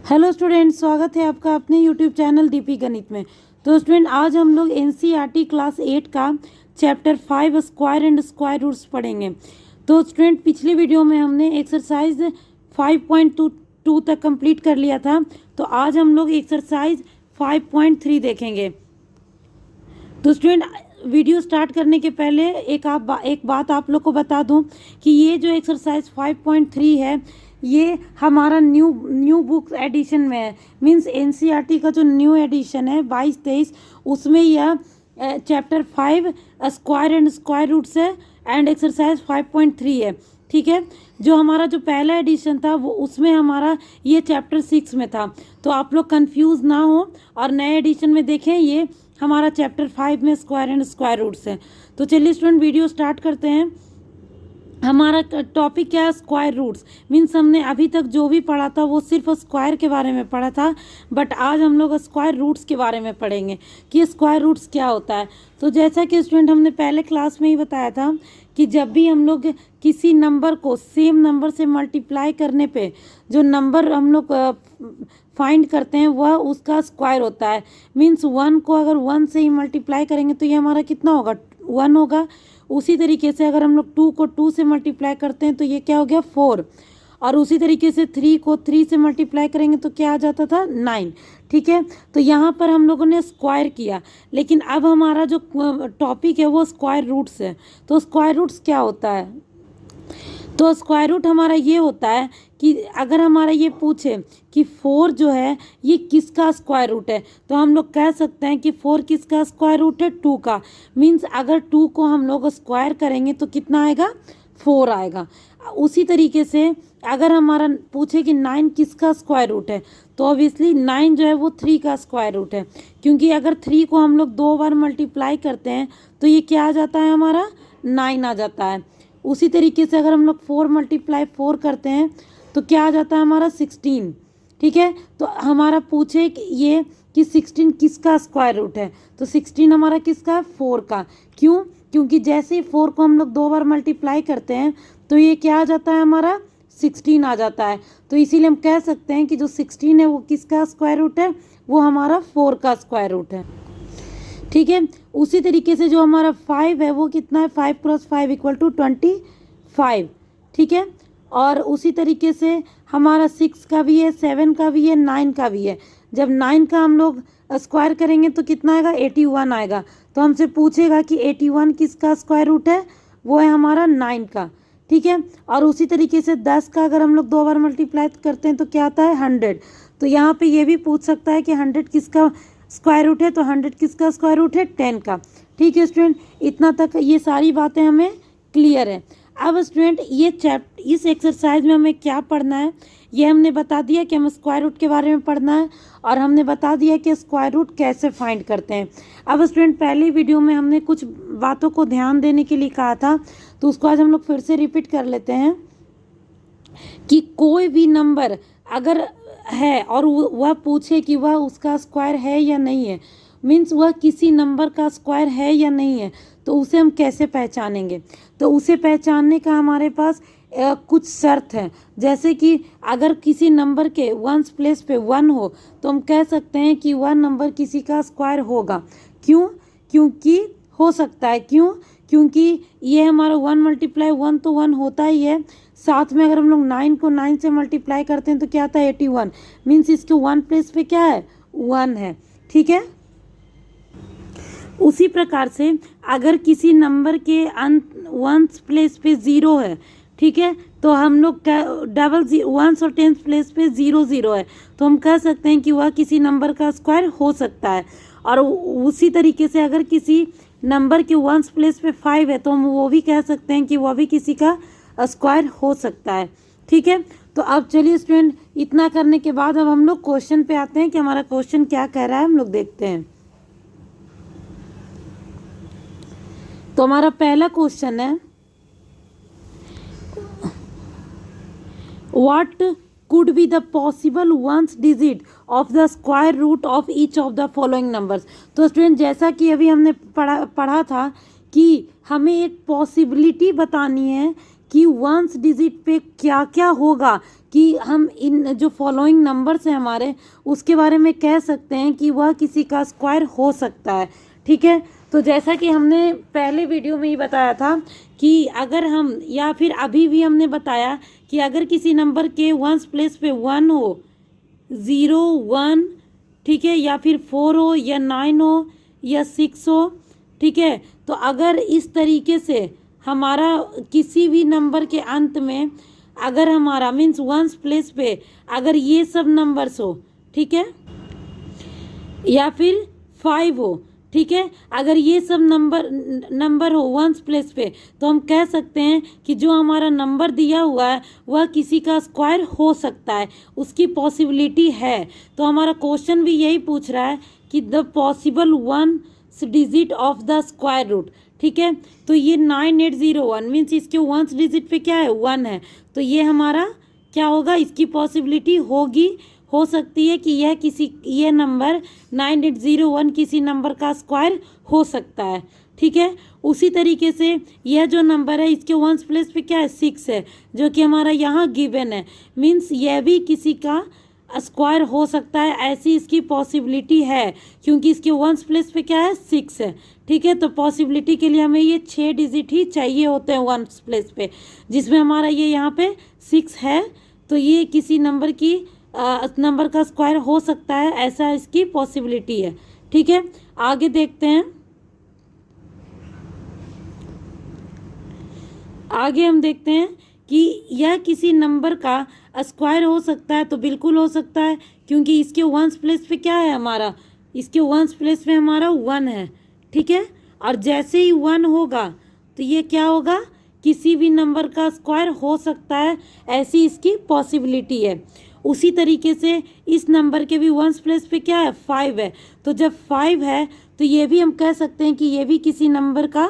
Hello student, स्वागत है आपका अपने यूट्यूब चैनल डीपी गणित में। तो स्टूडेंट, आज हम लोग एनसीईआरटी क्लास 8 का chapter 5 square and square roots पढ़ेंगे। तो स्टूडेंट, पिछली वीडियो में हमने एक्सरसाइज 5.2 तक कंप्लीट कर लिया था। तो आज हम लोग एक्सरसाइज 5.3 देखेंगे। तो स्टूडेंट, वीडियो स्टार्ट करने के पहले एक बात आप लोग को बता दूं कि ये जो एक्सरसाइज 5.3 है ये हमारा न्यू बुक एडिशन में है। मींस एनसीईआरटी का जो न्यू एडिशन है 22-23, उसमें यह chapter 5 square and square roots है एंड एक्सरसाइज 5.3 है। ठीक है, जो हमारा जो पहला एडिशन था वो उसमें हमारा ये चैप्टर 6 में था। तो आप लोग कंफ्यूज ना हो और नए एडिशन में देखें, ये हमारा चैप्टर 5 में स्क्वायर एंड स्क्वायर रूट्स है। तो चलिए स्टूडेंट, वीडियो स्टार्ट करते हैं। हमारा टॉपिक क्या है? Square roots. मीन्स हमने अभी तक जो भी पढ़ा था वो सिर्फ स्क्वायर के बारे में पढ़ा था, बट आज हम लोग स्क्वायर रूट्स के बारे में पढ़ेंगे कि स्क्वायर रूट्स क्या होता है। तो जैसा कि स्टूडेंट हमने पहले क्लास में ही बताया था कि जब भी हम लोग किसी नंबर को सेम नंबर से मल्टीप्लाई करने पे जो नंबर हम लोग फाइंड करते हैं वह उसका स्क्वायर होता है। मीन्स 1 को अगर 1 से ही मल्टीप्लाई करेंगे तो ये हमारा कितना होगा? 1 होगा। उसी तरीके से अगर हम लोग 2 को 2 से मल्टीप्लाई करते हैं तो ये क्या हो गया? 4। और उसी तरीके से 3 को 3 से मल्टीप्लाई करेंगे तो क्या आ जाता था? 9। ठीक है, तो यहाँ पर हम लोगों ने स्क्वायर किया, लेकिन अब हमारा जो टॉपिक है वो स्क्वायर रूट्स है। तो स्क्वायर रूट्स क्या होता है? तो स्क्वायर रूट हमारा ये होता है कि अगर हमारा ये पूछे कि 4 जो है ये किसका स्क्वायर रूट है, तो हम लोग कह सकते हैं कि 4 किसका स्क्वायर रूट है? 2 का। मीन्स अगर 2 को हम लोग स्क्वायर करेंगे तो कितना आएगा? 4 आएगा। उसी तरीके से अगर हमारा पूछे कि 9 किसका स्क्वायर रूट है, तो ऑब्वियसली 9 जो है वो 3 का स्क्वायर रूट है, क्योंकि अगर 3 को हम लोग 2 बार मल्टीप्लाई करते हैं तो ये क्या आ जाता है? हमारा 9 आ जाता है। उसी तरीके से अगर हम लोग 4 × 4 करते हैं तो क्या आ जाता है? हमारा 16। ठीक है, तो हमारा पूछे कि ये कि 16 किसका स्क्वायर रूट है, तो 16 हमारा किसका है? 4 का। क्यों? क्योंकि जैसे ही 4 को हम लोग 2 बार मल्टीप्लाई करते हैं तो ये क्या आ जाता है? हमारा 16 आ जाता है। तो इसीलिए हम कह सकते हैं कि जो 16 है वो किसका स्क्वायर रूट है? वो हमारा 4 का स्क्वायर रूट है। ठीक है, उसी तरीके से जो हमारा 5 है वो कितना है? 5 × 5 = 25। ठीक है, और उसी तरीके से हमारा 6 का भी है, 7 का भी है, 9 का भी है। जब 9 का हम लोग स्क्वायर करेंगे तो कितना आएगा? 81 आएगा। तो हमसे पूछेगा कि 81 किसका स्क्वायर रूट है? वो है हमारा 9 का। ठीक है, और उसी तरीके से 10 का अगर हम लोग 2 बार मल्टीप्लाई करते हैं तो क्या आता है? 100। तो यहाँ पे ये भी पूछ सकता है कि 100 किसका स्क्वायर रूट है, तो 100 किसका स्क्वायर रूट है? 10 का। ठीक है स्टूडेंट, इतना तक ये सारी बातें हमें क्लियर है। अब स्टूडेंट, इस एक्सरसाइज में हमें क्या पढ़ना है ये हमने बता दिया कि हम स्क्वायर रूट के बारे में पढ़ना है, और हमने बता दिया कि स्क्वायर रूट कैसे फाइंड करते हैं। अब स्टूडेंट, पहली वीडियो में हमने कुछ बातों को ध्यान देने के लिए कहा था, तो उसको आज हम लोग फिर से रिपीट कर लेते हैं कि कोई भी नंबर अगर है और वह पूछे कि वह उसका स्क्वायर है या नहीं है, मीन्स वह किसी नंबर का स्क्वायर है या नहीं है, तो उसे हम कैसे पहचानेंगे? तो उसे पहचानने का हमारे पास कुछ शर्त है। जैसे कि अगर किसी नंबर के 1s प्लेस पे 1 हो तो हम कह सकते हैं कि वह नंबर किसी का स्क्वायर होगा। क्यों? क्योंकि हो सकता है। क्यों? क्योंकि ये हमारा 1 × 1 तो 1 होता ही है, साथ में अगर हम लोग 9 को 9 से मल्टीप्लाई करते हैं तो क्या आता है? 81। मीन्स इसके 1 प्लेस पे क्या है? 1 है। ठीक है, उसी प्रकार से अगर किसी नंबर के 1s प्लेस पे 0 है, ठीक है, तो हम लोग डबल 1s और 10s प्लेस पे 0 है, तो हम कह सकते हैं कि वह किसी नंबर का स्क्वायर हो सकता है। और उसी तरीके से अगर किसी नंबर के 1s प्लेस पे 5 है तो हम वो भी कह सकते हैं कि वह भी किसी का स्क्वायर हो सकता है। ठीक है, तो अब चलिए स्टूडेंट, इतना करने के बाद अब हम लोग क्वेश्चन पे आते हैं कि हमारा क्वेश्चन क्या कह रहा है, हम लोग देखते हैं। तो हमारा पहला क्वेश्चन है, what could be the possible ones digit of the square root of each of the following numbers। तो स्टूडेंट, जैसा कि अभी हमने पढ़ा था कि हमें एक पॉसिबिलिटी बतानी है कि वंस डिजिट पे क्या क्या होगा, कि हम इन जो फॉलोइंग नंबर्स हैं हमारे उसके बारे में कह सकते हैं कि वह किसी का स्क्वायर हो सकता है। ठीक है, तो जैसा कि हमने पहले वीडियो में ही बताया था कि अगर हम, या फिर अभी भी हमने बताया कि अगर किसी नंबर के वंस प्लेस पे 1 हो, 0 1, ठीक है, या फिर 4 हो या 9 हो या 6 हो, ठीक है, तो अगर इस तरीके से हमारा किसी भी नंबर के अंत में अगर हमारा मीन्स वंस प्लेस पे अगर ये सब नंबर्स हो, ठीक है, या फिर 5 हो, ठीक है, अगर ये सब नंबर हो वंस प्लेस पे, तो हम कह सकते हैं कि जो हमारा नंबर दिया हुआ है वह किसी का स्क्वायर हो सकता है, उसकी पॉसिबिलिटी है। तो हमारा क्वेश्चन भी यही पूछ रहा है कि the possible one digit of the square root. ठीक है, तो ये 9801 मीन्स इसके वंस डिजिट पे क्या है, 1 है, तो ये हमारा क्या होगा, इसकी पॉसिबिलिटी होगी, हो सकती है कि यह नंबर 9801 किसी नंबर का स्क्वायर हो सकता है। ठीक है, उसी तरीके से यह जो नंबर है इसके वंस प्लेस पे क्या है, 6 है, जो कि हमारा यहाँ गिवन है, मीन्स यह भी किसी का स्क्वायर हो सकता है, ऐसी इसकी पॉसिबिलिटी है, क्योंकि इसके वंस प्लेस पे क्या है, 6 है। ठीक है, तो पॉसिबिलिटी के लिए हमें ये 6 डिजिट ही चाहिए होते हैं वंस प्लेस पे, जिसमें हमारा ये यहाँ पे 6 है, तो ये किसी नंबर का स्क्वायर हो सकता है, ऐसा इसकी पॉसिबिलिटी है। ठीक है, आगे देखते हैं। आगे हम देखते हैं कि यह किसी नंबर का स्क्वायर हो सकता है, तो बिल्कुल हो सकता है, क्योंकि इसके वंस प्लेस पे क्या है हमारा, इसके वंस प्लेस पे हमारा 1 है। ठीक है, और जैसे ही 1 होगा तो ये क्या होगा, किसी भी नंबर का स्क्वायर हो सकता है, ऐसी इसकी पॉसिबिलिटी है। उसी तरीके से इस नंबर के भी वंस प्लेस पे क्या है, 5 है, तो जब 5 है तो ये भी हम कह सकते हैं कि ये भी किसी नंबर का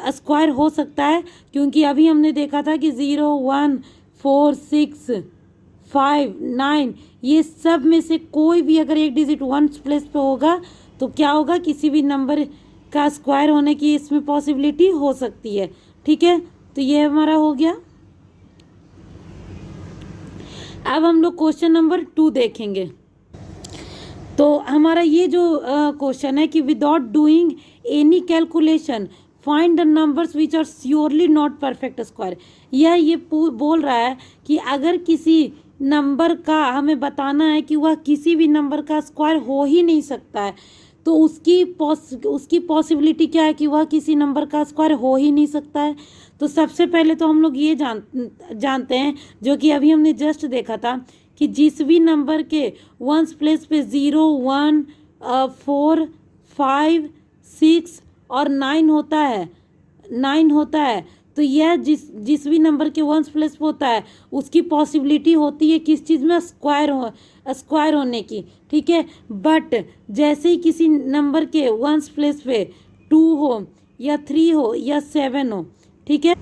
स्क्वायर हो सकता है, क्योंकि अभी हमने देखा था कि 0 1 4 6 5 9 ये सब में से कोई भी अगर एक डिजिट वंस प्लेस पे होगा तो क्या होगा, किसी भी नंबर का स्क्वायर होने की इसमें पॉसिबिलिटी हो सकती है। ठीक है, तो ये हमारा हो गया। अब हम लोग क्वेश्चन नंबर 2 देखेंगे। तो हमारा ये जो क्वेश्चन है कि without doing any calculation find the numbers which are surely not perfect square. ये बोल रहा है कि अगर किसी नंबर का हमें बताना है कि वह किसी भी नंबर का स्क्वायर हो ही नहीं सकता है, तो उसकी पॉसिबिलिटी क्या है कि वह किसी नंबर का स्क्वायर हो ही नहीं सकता है। तो सबसे पहले तो हम लोग ये जानते हैं, जो कि अभी हमने जस्ट देखा था, कि जिस भी नंबर के वंस प्लेस पे 0 1 4 5 6 और 9 होता है, तो यह जिस भी नंबर के वंस प्लेस पे होता है उसकी पॉसिबिलिटी होती है किस चीज़ में, स्क्वायर होने की। ठीक है, बट जैसे ही किसी नंबर के वंस प्लेस पे 2 हो या 3 हो या 7 हो, ठीक है,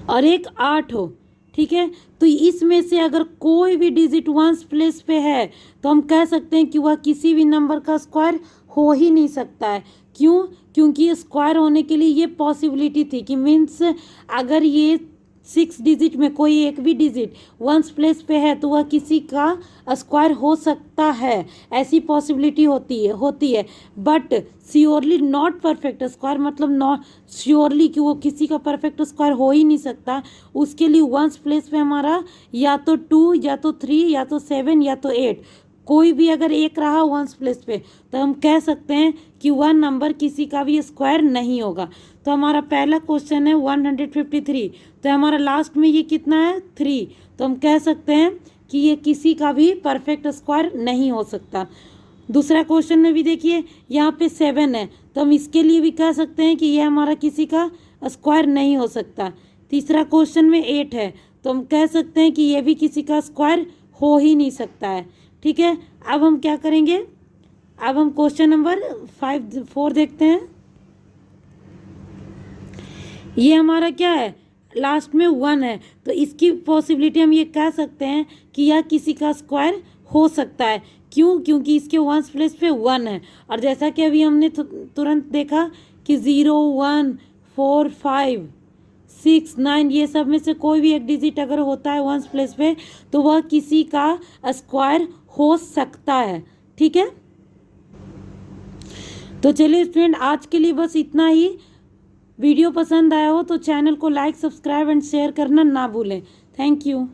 और एक 8 हो, ठीक है, तो इसमें से अगर कोई भी डिजिट वंस प्लेस पे है तो हम कह सकते हैं कि वह किसी भी नंबर का स्क्वायर हो ही नहीं सकता है। क्यों, क्योंकि स्क्वायर होने के लिए ये पॉसिबिलिटी थी कि मीन्स अगर ये 6 डिजिट में कोई एक भी डिजिट वंस प्लेस पे है तो वह किसी का स्क्वायर हो सकता है, ऐसी पॉसिबिलिटी होती है, but surely not perfect square, मतलब नॉट श्योरली कि वो किसी का परफेक्ट स्क्वायर हो ही नहीं सकता, उसके लिए वंस प्लेस पे हमारा या तो 2 या तो 3 या तो 7 या तो 8, कोई भी अगर एक रहा वंस प्लेस पे तो हम कह सकते हैं कि वह नंबर किसी का भी स्क्वायर नहीं होगा। तो हमारा पहला क्वेश्चन है 153, तो हमारा लास्ट में ये कितना है, 3, तो हम कह सकते हैं कि ये किसी का भी परफेक्ट स्क्वायर नहीं हो सकता। दूसरा क्वेश्चन में भी देखिए यहाँ पे 7 है, तो हम इसके लिए भी कह सकते हैं कि यह हमारा किसी का स्क्वायर नहीं हो सकता। तीसरा क्वेश्चन में 8 है, तो हम कह सकते हैं कि यह भी किसी का स्क्वायर हो ही नहीं सकता है। ठीक है, अब हम क्या करेंगे, अब हम क्वेश्चन नंबर 4 देखते हैं। ये हमारा क्या है, लास्ट में 1 है, तो इसकी पॉसिबिलिटी हम ये कह सकते हैं कि यह किसी का स्क्वायर हो सकता है। क्यों, क्योंकि इसके वंस प्लेस पे 1 है, और जैसा कि अभी हमने तुरंत देखा कि 0 1 4 5 6, 9 ये सब में से कोई भी एक डिजिट अगर होता है वंस प्लेस पे तो वह किसी का स्क्वायर हो सकता है। ठीक है, तो चलिए स्टूडेंट आज के लिए बस इतना ही। वीडियो पसंद आया हो तो चैनल को लाइक, सब्सक्राइब एंड शेयर करना ना भूलें। Thank you.